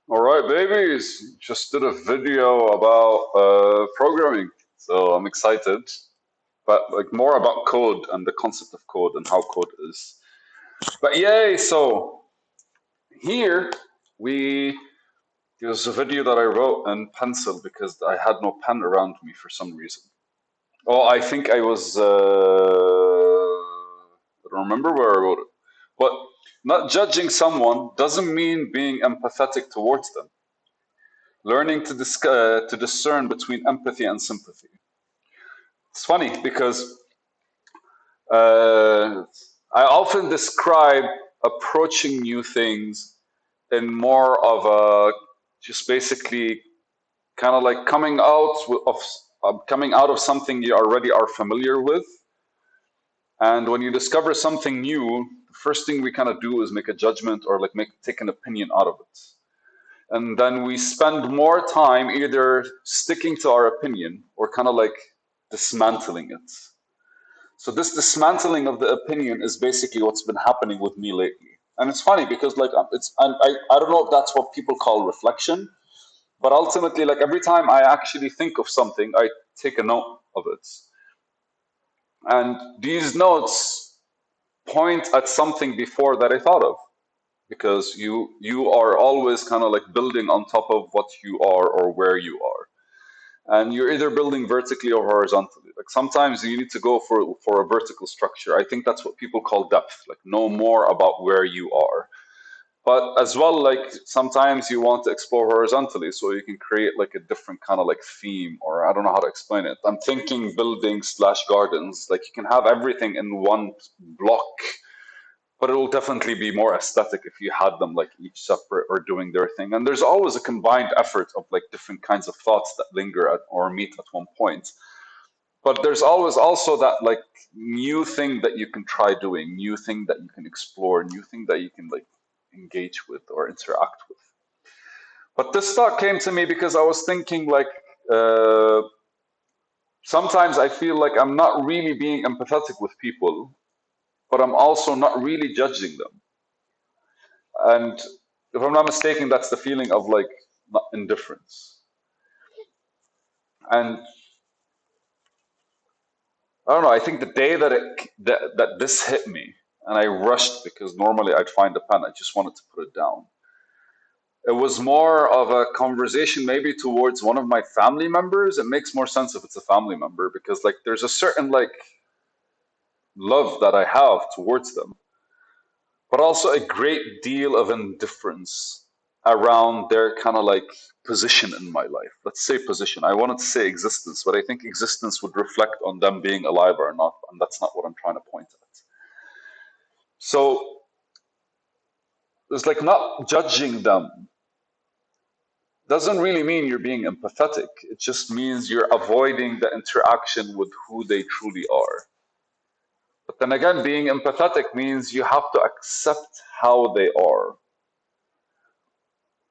All right, babies. Just did a video about programming, so I'm excited. But like more about code and the concept of code and how code is. But yay! So here we there's a video that I wrote in pencil because I had no pen around me for some reason. Oh, I think I was. I don't remember where I wrote it. But not judging someone doesn't mean being empathetic towards them. Learning to discern between empathy and sympathy. It's funny because uh, I often describe approaching new things in more of a just basically kind of like coming out of something you already are familiar with. And when you discover something new, the first thing we kind of do is make a judgment or like make take an opinion out of it. And then we spend more time either sticking to our opinion or kind of like dismantling it. So this dismantling of the opinion is basically what's been happening with me lately. And it's funny because like I don't know if that's what people call reflection, but ultimately like every time I actually think of something, I take a note of it. And these notes point at something before that I thought of, because you are always kind of like building on top of what you are or where you are, and you're either building vertically or horizontally. Like sometimes you need to go for a vertical structure. I think that's what people call depth, like know more about where you are. But as well, like sometimes you want to explore horizontally so you can create like a different kind of like theme, or I don't know how to explain it. I'm thinking buildings slash gardens, like you can have everything in one block, but it will definitely be more aesthetic if you had them like each separate or doing their thing. And there's always a combined effort of like different kinds of thoughts that linger at or meet at one point. But there's always also that like new thing that you can try doing, new thing that you can explore, new thing that you can like engage with or interact with. But this thought came to me because I was thinking like uh, sometimes I feel like I'm not really being empathetic with people, but I'm also not really judging them. And if I'm not mistaken, that's the feeling of like indifference. And I don't know. I think the day that this hit me, and I rushed because normally I'd find a pen. I just wanted to put it down. It was more of a conversation, maybe towards one of my family members. It makes more sense if it's a family member because like there's a certain like love that I have towards them, but also a great deal of indifference around their kind of like position in my life. Let's say position. I wanted to say existence, but I think existence would reflect on them being alive or not, and that's not what I'm trying to point at. So it's like not judging them doesn't really mean you're being empathetic. It just means you're avoiding the interaction with who they truly are. But then again, being empathetic means you have to accept how they are.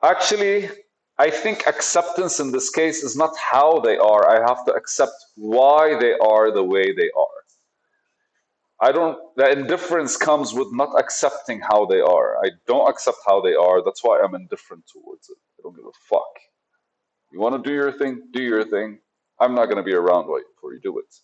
Actually, I think acceptance in this case is not how they are. I have to accept why they are the way they are. I don't, the indifference comes with not accepting how they are. I don't accept how they are. That's why I'm indifferent towards it. I don't give a fuck. You want to do your thing? Do your thing. I'm not going to be around waiting for you to do it.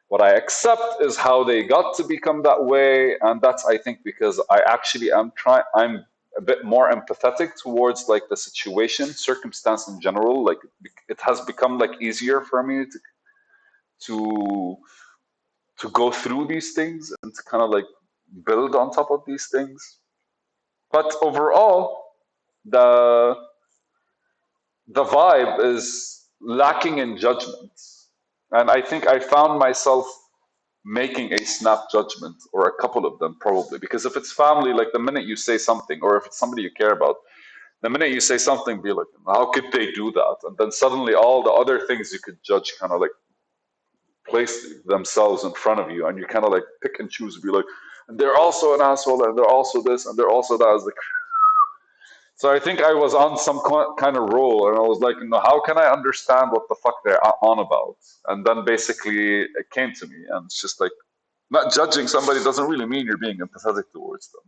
What I accept is how they got to become that way, and that's I think because I actually am trying. I'm a bit more empathetic towards like the situation, circumstance in general. Like it has become like easier for me to to go through these things and to kind of like build on top of these things. But overall, the the vibe is lacking in judgment, and I think I found myself making a snap judgment, or a couple of them probably, because if it's family, like the minute you say something, or if it's somebody you care about, the minute you say something, be like, how could they do that? And then suddenly all the other things you could judge kind of like place themselves in front of you, and you kind of like pick and choose, be like, and they're also an asshole, and they're also this, and they're also that. As like, so I think I was on some kind of roll, and I was like, no, how can I understand what the fuck they're on about? And then basically it came to me, and it's just like not judging somebody doesn't really mean you're being empathetic towards them.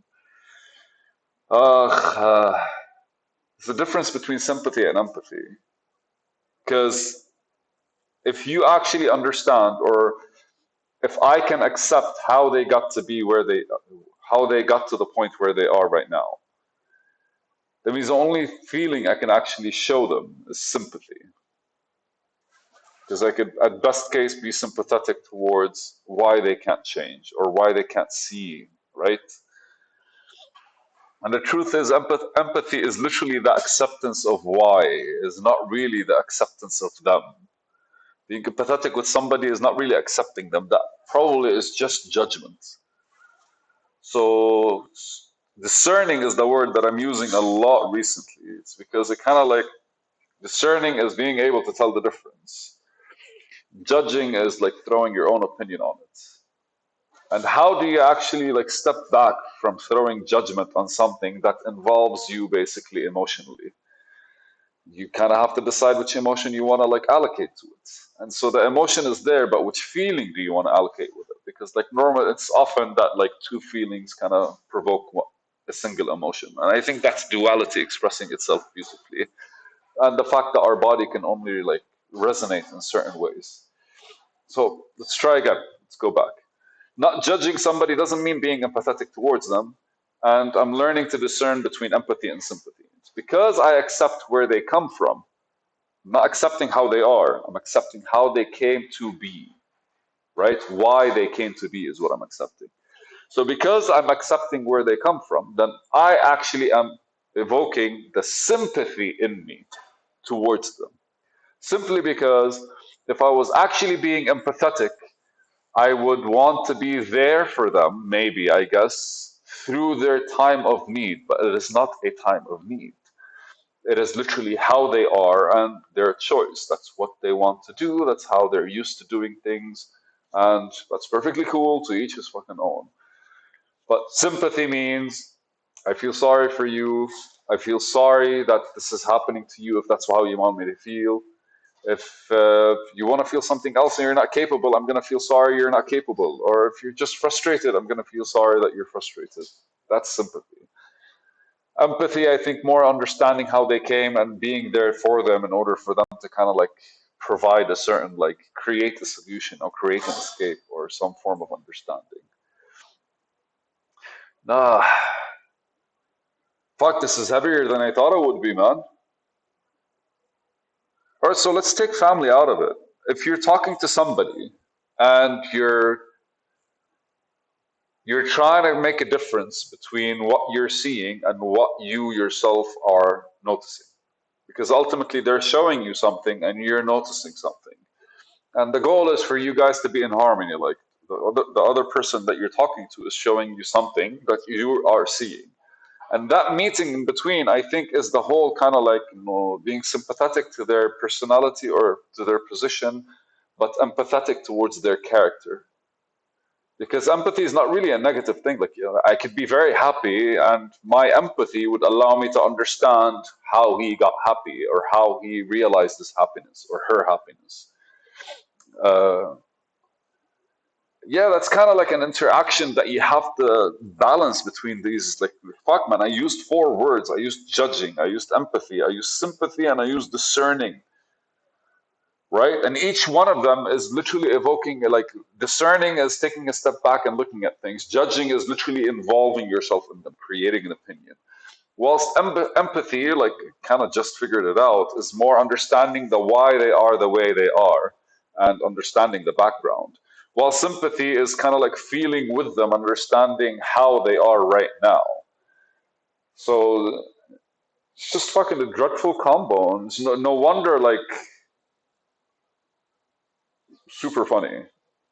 Uh, There's a difference between sympathy and empathy. Because if you actually understand, or if I can accept how they got to be where how they got to the point where they are right now, that means the only feeling I can actually show them is sympathy. Because I could, at best case, be sympathetic towards why they can't change or why they can't see, right? And the truth is, empathy is literally the acceptance of why, is not really the acceptance of them. Being empathetic with somebody is not really accepting them. That probably is just judgment. So discerning is the word that I'm using a lot recently. It's because it kind of like discerning is being able to tell the difference. Judging is like throwing your own opinion on it. And how do you actually like step back from throwing judgment on something that involves you basically emotionally? You kind of have to decide which emotion you want to like allocate to it. And so the emotion is there, but which feeling do you want to allocate with it? Because like normal, it's often that like two feelings kind of provoke a single emotion. And I think that's duality expressing itself beautifully. And the fact that our body can only like resonate in certain ways. So let's try again. Let's go back. Not judging somebody doesn't mean being empathetic towards them. And I'm learning to discern between empathy and sympathy. It's because I accept where they come from. I'm not accepting how they are. I'm accepting how they came to be, right? Why they came to be is what I'm accepting. So because I'm accepting where they come from, then I actually am evoking the sympathy in me towards them. Simply because if I was actually being empathetic, I would want to be there for them, maybe, I guess, through their time of need, but it is not a time of need. It is literally how they are and their choice. That's what they want to do, that's how they're used to doing things, and that's perfectly cool, to each his fucking own. But sympathy means I feel sorry for you. I feel sorry that this is happening to you if that's how you want me to feel. If you want to feel something else and you're not capable, I'm going to feel sorry you're not capable. Or if you're just frustrated, I'm going to feel sorry that you're frustrated. That's sympathy. Empathy, I think, more understanding how they came and being there for them in order for them to kind of like provide a certain, like, create a solution or create an escape or some form of understanding. Nah, fuck, this is heavier than I thought it would be, man. All right, so let's take family out of it. If you're talking to somebody and you're trying to make a difference between what you're seeing and what you yourself are noticing, because ultimately they're showing you something and you're noticing something, and the goal is for you guys to be in harmony. Like the other person that you're talking to is showing you something that you are seeing, and that meeting in between, I think, is the whole kind of like, being sympathetic to their personality or to their position, but empathetic towards their character. Because empathy is not really a negative thing. Like, I could be very happy, and my empathy would allow me to understand how he got happy or how he realized his happiness or her happiness. Uh, yeah, that's kind of like an interaction that you have to balance between these. Like, fuck, man, I used four words. I used judging, I used empathy, I used sympathy, and I used discerning, right? And each one of them is literally evoking, like, discerning is taking a step back and looking at things. Judging is literally involving yourself in them, creating an opinion. Whilst empathy, like, kind of just figured it out, is more understanding the why they are the way they are and understanding the background. While sympathy is kind of like feeling with them, understanding how they are right now. So it's just fucking a dreadful combo. And it's no wonder, like, super funny.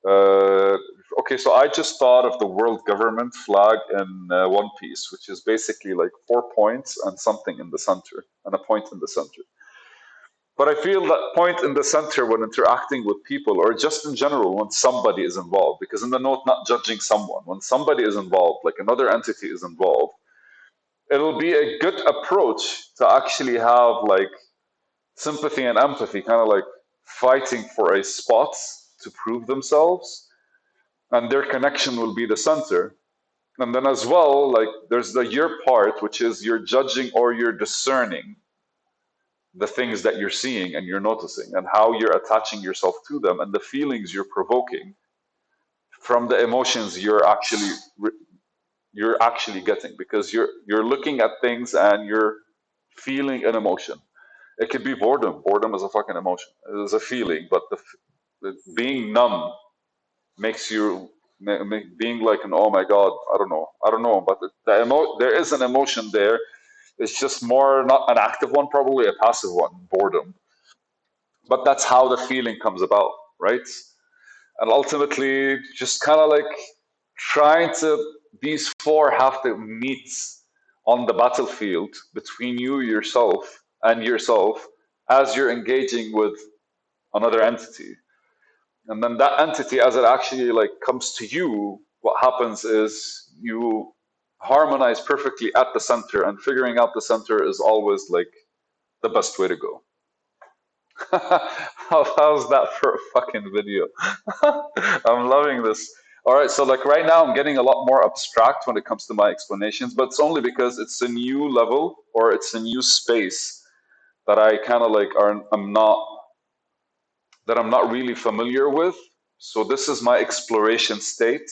Uh, okay, so I just thought of the world government flag in One Piece, which is basically like 4 points and something in the center, and a point in the center. But I feel that point in the center when interacting with people, or just in general, when somebody is involved, because in the note, not judging someone, when somebody is involved, like another entity is involved, it'll be a good approach to actually have like sympathy and empathy kind of like fighting for a spot to prove themselves, and their connection will be the center. And then as well, like there's the your part, which is you're judging or you're discerning the things that you're seeing and you're noticing and how you're attaching yourself to them and the feelings you're provoking from the emotions you're actually getting because you're looking at things and you're feeling an emotion. It could be boredom. Boredom is a fucking emotion. It is a feeling, but being numb makes you being like an oh my god, I don't know, but there is an emotion there. It's just more not an active one, probably a passive one, boredom. But that's how the feeling comes about, right? And ultimately, just kind of like trying to these four have to meet on the battlefield between you yourself and yourself as you're engaging with another entity. And then that entity, as it actually like comes to you, what happens is you harmonize perfectly at the center, and figuring out the center is always like the best way to go. How's that for a fucking video? I'm loving this. All right, so like right now, I'm getting a lot more abstract when it comes to my explanations, but it's only because it's a new level or it's a new space that I kind of like I'm not really familiar with. So this is my exploration state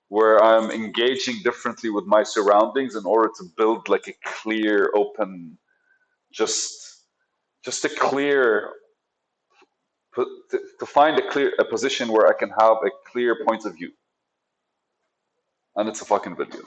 where I'm engaging differently with my surroundings in order to build like a clear, open, just a clear to find a position where I can have a clear point of view. And it's a fucking video.